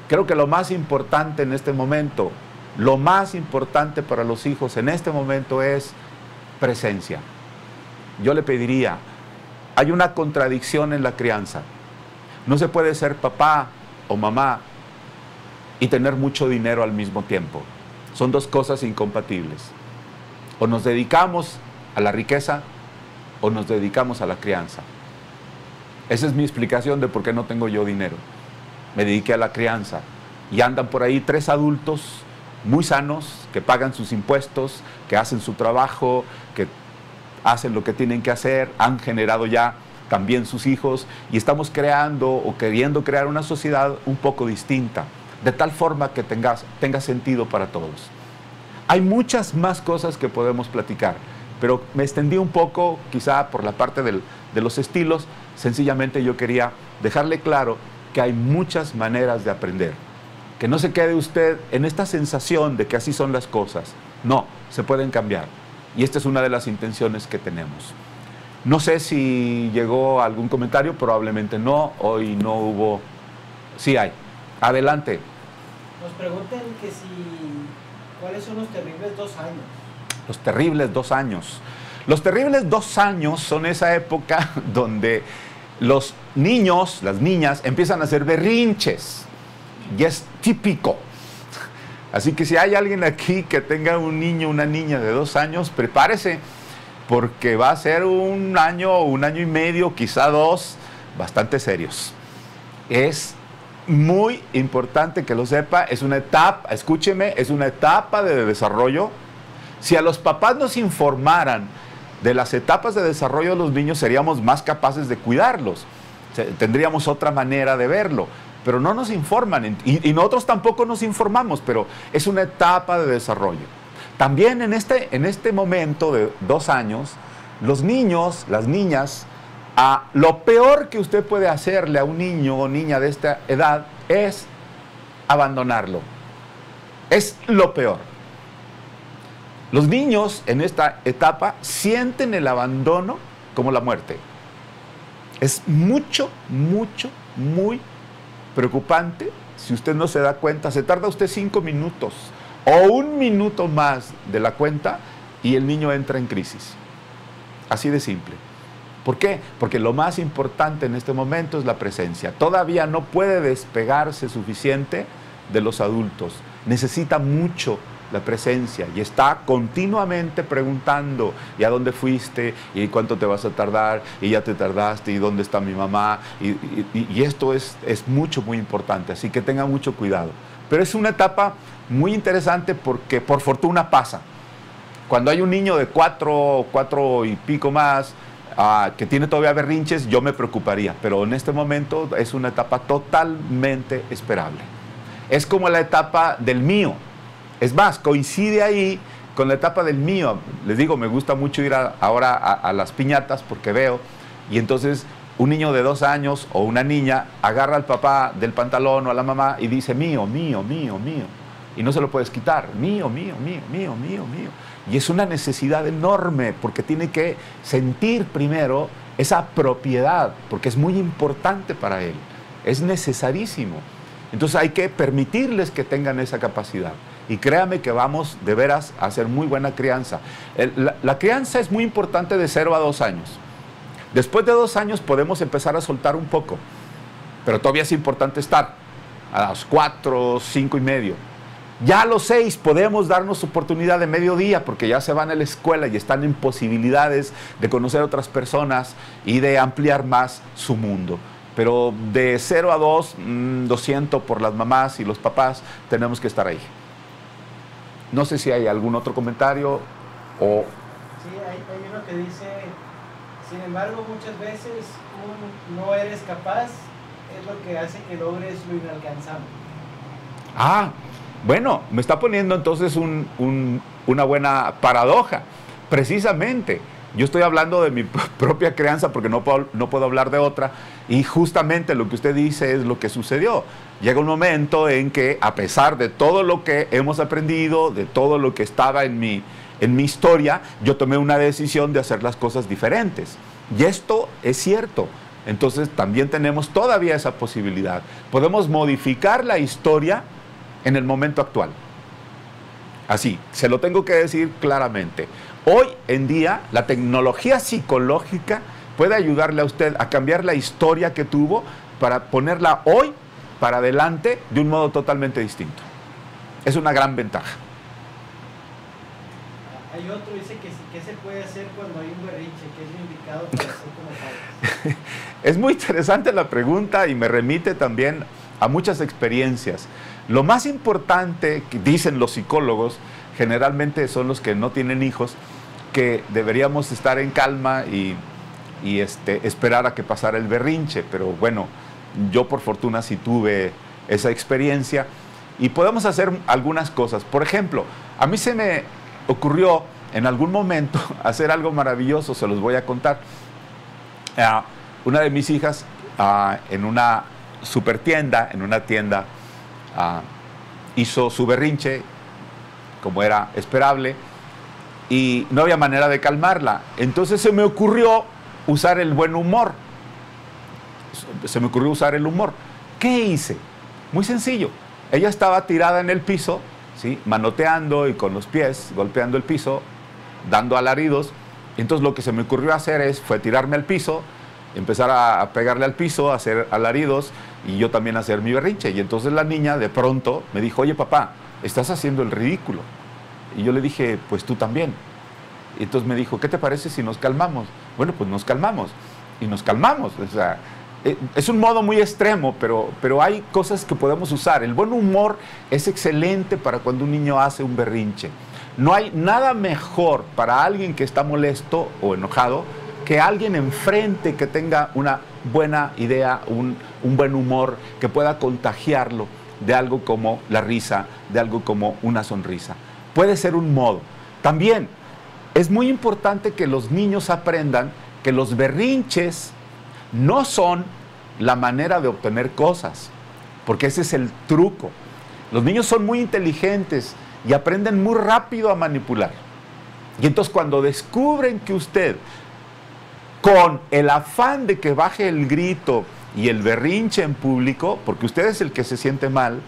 Creo que lo más importante en este momento, lo más importante para los hijos en este momento es presencia. Yo le pediría, hay una contradicción en la crianza. No se puede ser papá o mamá y tener mucho dinero al mismo tiempo. Son dos cosas incompatibles. O nos dedicamos a la riqueza o nos dedicamos a la crianza. Esa es mi explicación de por qué no tengo yo dinero. Me dediqué a la crianza y andan por ahí 3 adultos muy sanos, que pagan sus impuestos, que hacen su trabajo, que hacen lo que tienen que hacer, han generado ya también sus hijos y estamos creando o queriendo crear una sociedad un poco distinta, de tal forma que tenga sentido para todos. Hay muchas más cosas que podemos platicar, pero me extendí un poco, quizá por la parte de los estilos. Sencillamente yo quería dejarle claro que hay muchas maneras de aprender. Que no se quede usted en esta sensación de que así son las cosas. No, se pueden cambiar. Y esta es una de las intenciones que tenemos. No sé si llegó algún comentario, probablemente no. Hoy no hubo. Sí hay. Adelante. Nos preguntan que ¿cuáles son los terribles 2 años? Los terribles 2 años. Los terribles 2 años son esa época donde los niños, las niñas, empiezan a hacer berrinches. Y es típico. Así que si hay alguien aquí que tenga un niño o una niña de 2 años, prepárese, porque va a ser 1 año o 1 año y medio, quizá 2, bastante serios. Es muy importante que lo sepa, es una etapa, escúcheme, es una etapa de desarrollo. Si a los papás nos informaran de las etapas de desarrollo de los niños, seríamos más capaces de cuidarlos. Tendríamos otra manera de verlo. Pero no nos informan y nosotros tampoco nos informamos, pero es una etapa de desarrollo. También en este momento de 2 años, los niños, las niñas, lo peor que usted puede hacerle a un niño o niña de esta edad es abandonarlo. Es lo peor. Los niños en esta etapa sienten el abandono como la muerte. Es muy preocupante. Si usted no se da cuenta, se tarda usted 5 minutos o 1 minuto más de la cuenta y el niño entra en crisis. Así de simple. ¿Por qué? Porque lo más importante en este momento es la presencia. Todavía no puede despegarse suficiente de los adultos. Necesita mucho la presencia y está continuamente preguntando: ¿y a dónde fuiste? ¿Y cuánto te vas a tardar? ¿Y ya te tardaste? ¿Y dónde está mi mamá? Y esto es muy importante, así que tenga mucho cuidado. Pero es una etapa muy interesante porque por fortuna pasa. Cuando hay un niño de 4 y pico más que tiene todavía berrinches, yo me preocuparía, pero en este momento es una etapa totalmente esperable. Es como la etapa del mío. Es más, coincide ahí con la etapa del mío. Les digo, me gusta mucho ir ahora a las piñatas porque veo, y entonces un niño de 2 años o una niña agarra al papá del pantalón o a la mamá y dice: mío, mío, mío, mío. y no se lo puedes quitar. Mío, mío, mío, mío, mío, mío. Y es una necesidad enorme porque tiene que sentir primero esa propiedad, porque es muy importante para él, es necesarísimo. Entonces hay que permitirles que tengan esa capacidad. Y créame que vamos de veras a hacer muy buena crianza. La crianza es muy importante de 0 a 2 años. Después de 2 años podemos empezar a soltar un poco, pero todavía es importante estar a los 4, 5 y medio. Ya a los 6 podemos darnos oportunidad de mediodía porque ya se van a la escuela y están en posibilidades de conocer a otras personas y de ampliar más su mundo. Pero de 0 a 2, 200 por las mamás y los papás, tenemos que estar ahí. No sé si hay algún otro comentario o... Sí, hay uno que dice, sin embargo, muchas veces no eres capaz, es lo que hace que logres lo inalcanzable. Ah, bueno, me está poniendo entonces una buena paradoja. Precisamente, yo estoy hablando de mi propia crianza porque no puedo hablar de otra, y justamente lo que usted dice es lo que sucedió. Llega un momento en que, a pesar de todo lo que hemos aprendido, de todo lo que estaba en mi historia, yo tomé una decisión de hacer las cosas diferentes. Y esto es cierto. Entonces también tenemos todavía esa posibilidad. Podemos modificar la historia en el momento actual. Así, se lo tengo que decir claramente. Hoy en día, la tecnología psicológica puede ayudarle a usted a cambiar la historia que tuvo para ponerla hoy para adelante de un modo totalmente distinto. Es una gran ventaja. Hay otro, dice que sí, ¿qué se puede hacer cuando hay un berrinche? ¿Qué es lo indicado para hacer como padres? Es muy interesante la pregunta y me remite también a muchas experiencias. Lo más importante que dicen los psicólogos, generalmente son los que no tienen hijos, que deberíamos estar en calma y esperar a que pasara el berrinche. Pero bueno, yo por fortuna sí tuve esa experiencia y podemos hacer algunas cosas. Por ejemplo, a mí se me ocurrió en algún momento hacer algo maravilloso, se los voy a contar. Una de mis hijas en una super tienda, hizo su berrinche, como era esperable, y no había manera de calmarla. Entonces se me ocurrió usar el buen humor. ¿Qué hice? Muy sencillo. Ella estaba tirada en el piso, ¿sí?, manoteando y con los pies golpeando el piso, dando alaridos. Entonces lo que se me ocurrió hacer fue tirarme al piso, empezar a pegarle al piso, a hacer alaridos y yo también hacer mi berrinche. Y entonces la niña de pronto me dijo: oye papá, estás haciendo el ridículo. Y yo le dije: pues tú también. Y entonces me dijo: ¿qué te parece si nos calmamos? Bueno, pues nos calmamos. Y nos calmamos. O sea, es un modo muy extremo, pero hay cosas que podemos usar. El buen humor es excelente para cuando un niño hace un berrinche. No hay nada mejor para alguien que está molesto o enojado que alguien enfrente que tenga una buena idea, un buen humor, que pueda contagiarlo de algo como la risa, de algo como una sonrisa. Puede ser un modo. También es muy importante que los niños aprendan que los berrinches no son la manera de obtener cosas, porque ese es el truco. Los niños son muy inteligentes y aprenden muy rápido a manipular. Y entonces cuando descubren que usted, con el afán de que baje el grito y el berrinche en público, porque usted es el que se siente mal,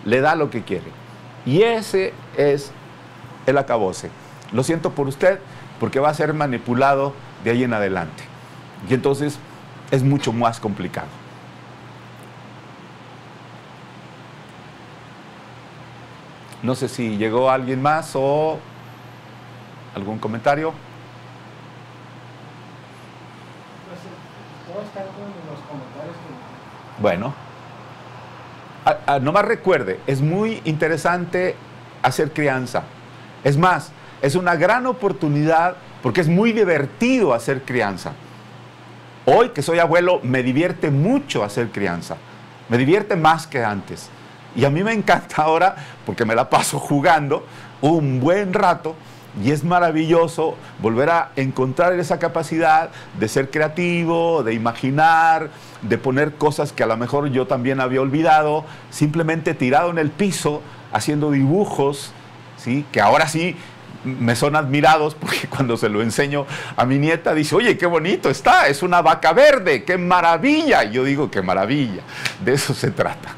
le da lo que quiere. Y ese es el acabose. Lo siento por usted, porque va a ser manipulado de ahí en adelante. Y entonces es mucho más complicado. No sé si llegó alguien más o algún comentario. Todos están con los comentarios que... Bueno, nomás recuerde, es muy interesante hacer crianza. Es más, es una gran oportunidad porque es muy divertido hacer crianza. Hoy que soy abuelo, me divierte mucho hacer crianza. Me divierte más que antes. Y a mí me encanta ahora porque me la paso jugando un buen rato. Y es maravilloso volver a encontrar esa capacidad de ser creativo, de imaginar, de poner cosas que a lo mejor yo también había olvidado, simplemente tirado en el piso, haciendo dibujos, ¿sí? Que ahora sí me son admirados, porque cuando se lo enseño a mi nieta dice, oye, qué bonito está, es una vaca verde, qué maravilla. Y yo digo, qué maravilla, de eso se trata.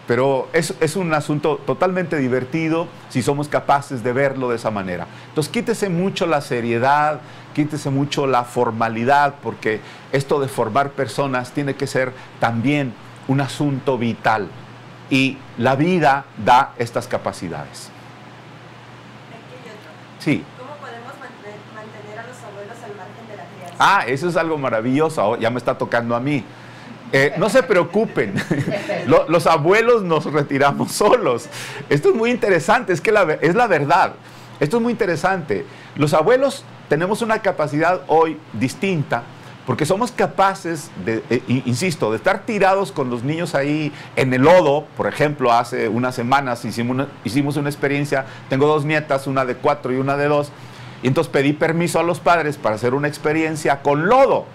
Pero es un asunto totalmente divertido si somos capaces de verlo de esa manera. Entonces quítese mucho la seriedad, quítese mucho la formalidad, porque esto de formar personas tiene que ser también un asunto vital. Y la vida da estas capacidades. Sí. ¿Cómo podemos mantener a los abuelos al margen de la crianza? Ah, eso es algo maravilloso, ya me está tocando a mí. No se preocupen, los abuelos nos retiramos solos. Esto es muy interesante, es la verdad. Esto es muy interesante. Los abuelos tenemos una capacidad hoy distinta, porque somos capaces de, insisto, de estar tirados con los niños ahí en el lodo. Por ejemplo, hace unas semanas hicimos una experiencia. Tengo 2 nietas, una de 4 y una de 2, y entonces pedí permiso a los padres para hacer una experiencia con lodo.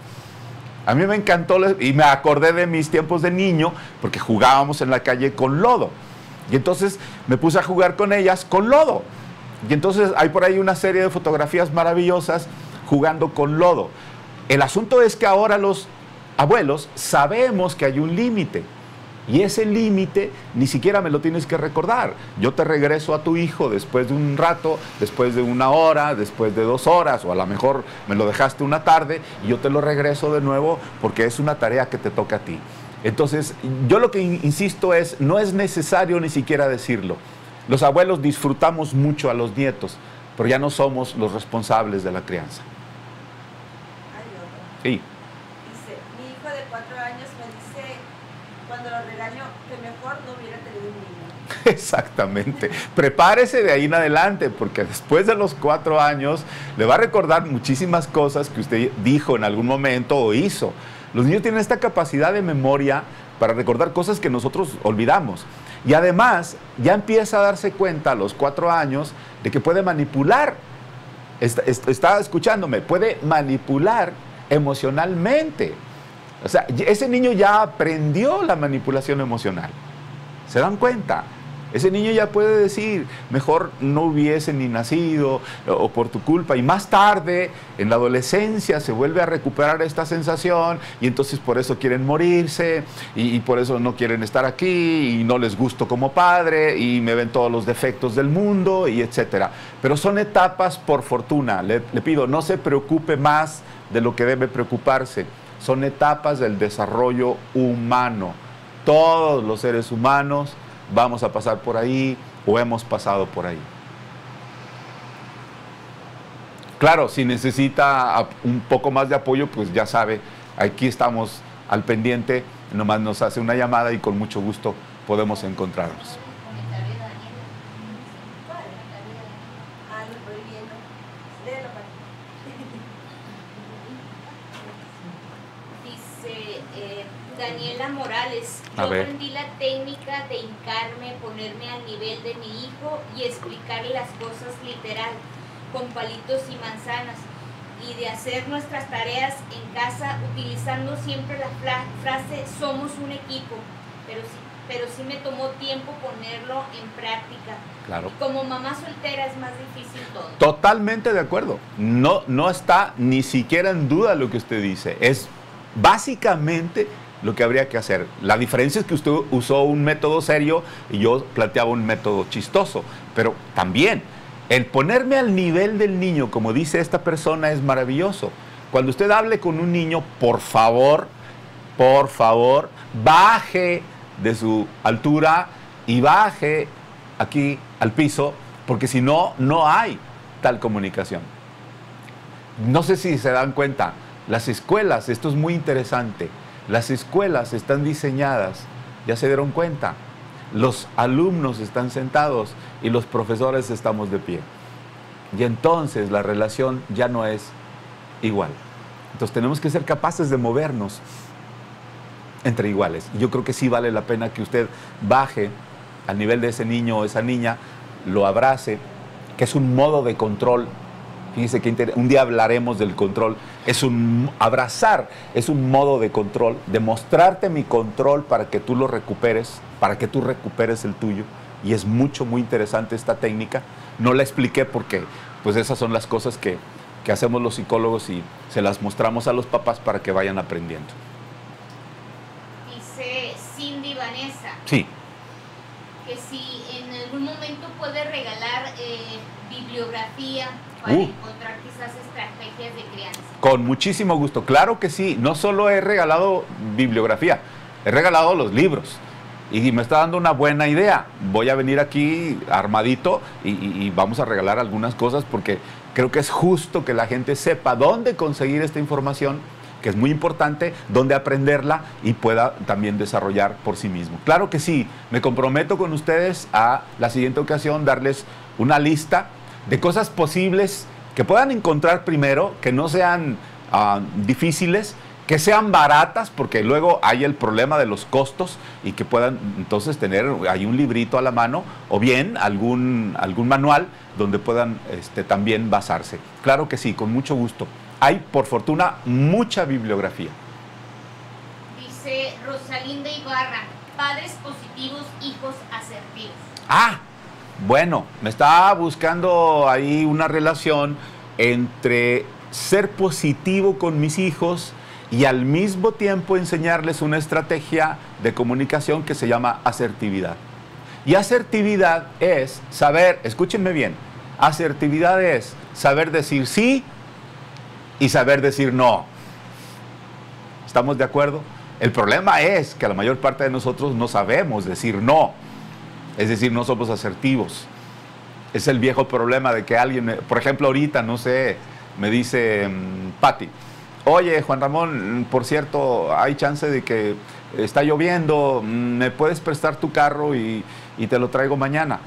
A mí me encantó y me acordé de mis tiempos de niño, porque jugábamos en la calle con lodo. Y entonces me puse a jugar con ellas con lodo. Y entonces hay por ahí una serie de fotografías maravillosas jugando con lodo. El asunto es que ahora los abuelos sabemos que hay un límite. Y ese límite ni siquiera me lo tienes que recordar. Yo te regreso a tu hijo después de un rato, después de 1 hora, después de 2 horas, o a lo mejor me lo dejaste una tarde y yo te lo regreso de nuevo porque es una tarea que te toca a ti. Entonces, yo lo que insisto es, no es necesario ni siquiera decirlo. Los abuelos disfrutamos mucho a los nietos, pero ya no somos los responsables de la crianza. Sí. Dice, mi hijo de 4 años me dice, cuando lo regaño, que mejor no hubiera tenido un niño. Exactamente. Prepárese de ahí en adelante, porque después de los 4 años le va a recordar muchísimas cosas que usted dijo en algún momento o hizo. Los niños tienen esta capacidad de memoria para recordar cosas que nosotros olvidamos. Y además, ya empieza a darse cuenta a los 4 años de que puede manipular. Está escuchándome, puede manipular emocionalmente. O sea, ese niño ya aprendió la manipulación emocional. ¿Se dan cuenta? Ese niño ya puede decir, mejor no hubiese ni nacido, o por tu culpa. Y más tarde, en la adolescencia, se vuelve a recuperar esta sensación, y entonces por eso quieren morirse, y por eso no quieren estar aquí, y no les gusto como padre, y me ven todos los defectos del mundo, y etcétera. Pero son etapas, por fortuna. Le pido, no se preocupe más de lo que debe preocuparse. Son etapas del desarrollo humano. Todos los seres humanos vamos a pasar por ahí o hemos pasado por ahí. Claro, si necesita un poco más de apoyo, pues ya sabe, aquí estamos al pendiente, nomás nos hace una llamada y con mucho gusto podemos encontrarnos. Daniela Morales, yo aprendí la técnica de hincarme, ponerme al nivel de mi hijo y explicarle las cosas literal, con palitos y manzanas, y de hacer nuestras tareas en casa utilizando siempre la frase somos un equipo, pero sí me tomó tiempo ponerlo en práctica. Claro. Y como mamá soltera es más difícil todo. Totalmente de acuerdo. No está ni siquiera en duda lo que usted dice. Es básicamente lo que habría que hacer. La diferencia es que usted usó un método serio y yo planteaba un método chistoso, pero también el ponerme al nivel del niño, como dice esta persona, es maravilloso. Cuando usted hable con un niño, por favor, baje de su altura y baje aquí al piso, porque si no, no hay tal comunicación. No sé si se dan cuenta, las escuelas, esto es muy interesante, las escuelas están diseñadas, ya se dieron cuenta, los alumnos están sentados y los profesores estamos de pie. Y entonces la relación ya no es igual. Entonces tenemos que ser capaces de movernos entre iguales. Yo creo que sí vale la pena que usted baje al nivel de ese niño o esa niña, lo abrace, que es un modo de control. Fíjese que un día hablaremos del control. Abrazar es un modo de control, de mostrarte mi control para que tú lo recuperes, para que tú recuperes el tuyo. y es muy interesante esta técnica. No la expliqué porque pues esas son las cosas que hacemos los psicólogos y se las mostramos a los papás para que vayan aprendiendo. Dice Cindy Vanessa. Sí. Que si en algún momento puede regalar bibliografía para encontrar quizás estrategias de crianza. Con muchísimo gusto, claro que sí. No solo he regalado bibliografía, he regalado los libros. Y me está dando una buena idea. Voy a venir aquí armadito y vamos a regalar algunas cosas porque creo que es justo que la gente sepa dónde conseguir esta información, que es muy importante, dónde aprenderla y pueda también desarrollar por sí mismo. Claro que sí, me comprometo con ustedes a la siguiente ocasión darles una lista de cosas posibles que puedan encontrar primero, que no sean difíciles, que sean baratas, porque luego hay el problema de los costos y que puedan entonces tener ahí un librito a la mano o bien algún manual donde puedan también basarse. Claro que sí, con mucho gusto. Hay, por fortuna, mucha bibliografía. Dice Rosalinda Ibarra, padres positivos, hijos asertivos. Ah, bueno, me estaba buscando ahí una relación entre ser positivo con mis hijos y al mismo tiempo enseñarles una estrategia de comunicación que se llama asertividad. Y asertividad es saber, escúchenme bien, asertividad es saber decir sí y saber decir no. ¿Estamos de acuerdo? El problema es que la mayor parte de nosotros no sabemos decir no, es decir, no somos asertivos. Es el viejo problema de que alguien, por ejemplo, ahorita, no sé, me dice Patti, oye, Juan Ramón, por cierto, hay chance de que está lloviendo, ¿me puedes prestar tu carro y te lo traigo mañana?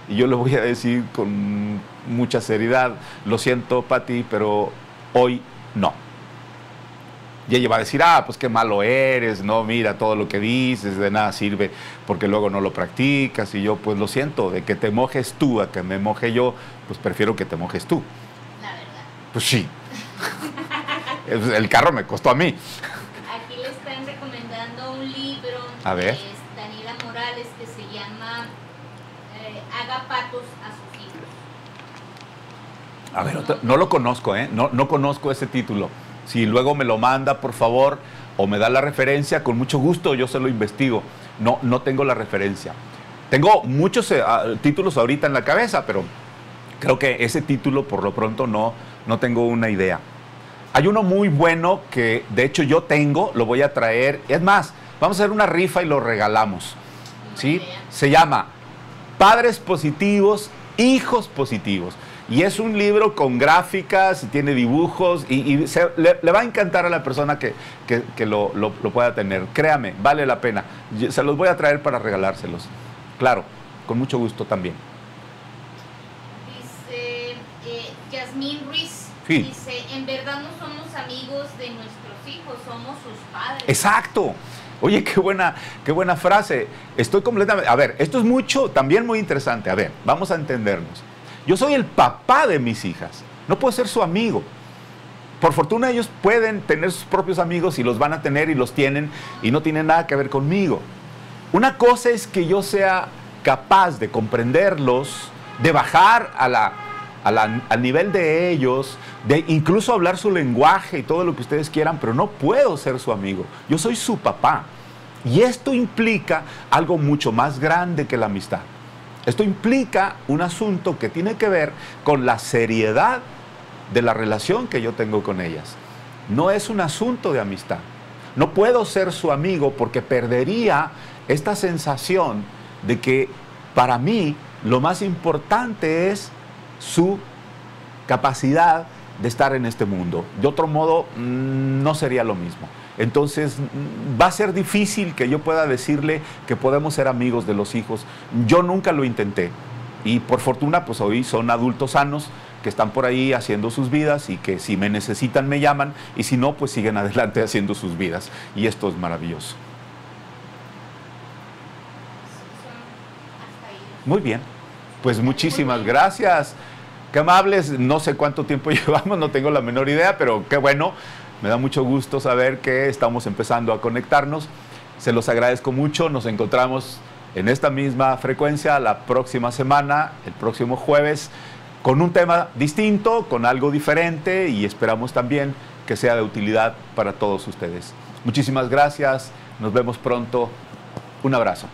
Y yo le voy a decir con mucha seriedad, lo siento, Pati, pero hoy no. Y ella va a decir, pues qué malo eres, no, mira, todo lo que dices, de nada sirve, porque luego no lo practicas. Y yo, pues lo siento, de que te mojes tú a que me moje yo, pues prefiero que te mojes tú. La verdad. Pues sí. El carro me costó a mí. Aquí le están recomendando un libro. A ver. Es Daniela Morales, que se llama Haga patos a sus hijos. A ver, no lo conozco, ¿eh? No conozco ese título. Si luego me lo manda, por favor, o me da la referencia, con mucho gusto yo se lo investigo. No tengo la referencia. Tengo muchos títulos ahorita en la cabeza, pero creo que ese título por lo pronto no tengo una idea. Hay uno muy bueno que de hecho yo tengo, lo voy a traer. Es más, vamos a hacer una rifa y lo regalamos. ¿Sí? Se llama Padres Positivos, Hijos Positivos. Y es un libro con gráficas, tiene dibujos y le va a encantar a la persona que lo pueda tener. Créame, vale la pena. Se los voy a traer para regalárselos. Claro, con mucho gusto también. Dice Yasmín Ruiz. Sí. Dice, en verdad no somos amigos de nuestros hijos, somos sus padres. Exacto. Oye, qué buena frase. Estoy completamente... A ver, esto es también muy interesante. A ver, vamos a entendernos. Yo soy el papá de mis hijas. No puedo ser su amigo. Por fortuna ellos pueden tener sus propios amigos y los van a tener y los tienen y no tienen nada que ver conmigo. Una cosa es que yo sea capaz de comprenderlos, de bajar al nivel de ellos, de incluso hablar su lenguaje y todo lo que ustedes quieran, pero no puedo ser su amigo. Yo soy su papá. Y esto implica algo mucho más grande que la amistad. Esto implica un asunto que tiene que ver con la seriedad de la relación que yo tengo con ellas. No es un asunto de amistad. No puedo ser su amigo porque perdería esta sensación de que para mí lo más importante es su capacidad de estar en este mundo. De otro modo, no sería lo mismo. Entonces, va a ser difícil que yo pueda decirle que podemos ser amigos de los hijos. Yo nunca lo intenté. Y por fortuna, pues hoy son adultos sanos que están por ahí haciendo sus vidas y que si me necesitan me llaman y si no, pues siguen adelante haciendo sus vidas. Y esto es maravilloso. Muy bien. Pues muchísimas gracias. Qué amables. No sé cuánto tiempo llevamos, no tengo la menor idea, pero qué bueno. Me da mucho gusto saber que estamos empezando a conectarnos. Se los agradezco mucho. Nos encontramos en esta misma frecuencia la próxima semana, el próximo jueves, con un tema distinto, con algo diferente, y esperamos también que sea de utilidad para todos ustedes. Muchísimas gracias, nos vemos pronto, un abrazo.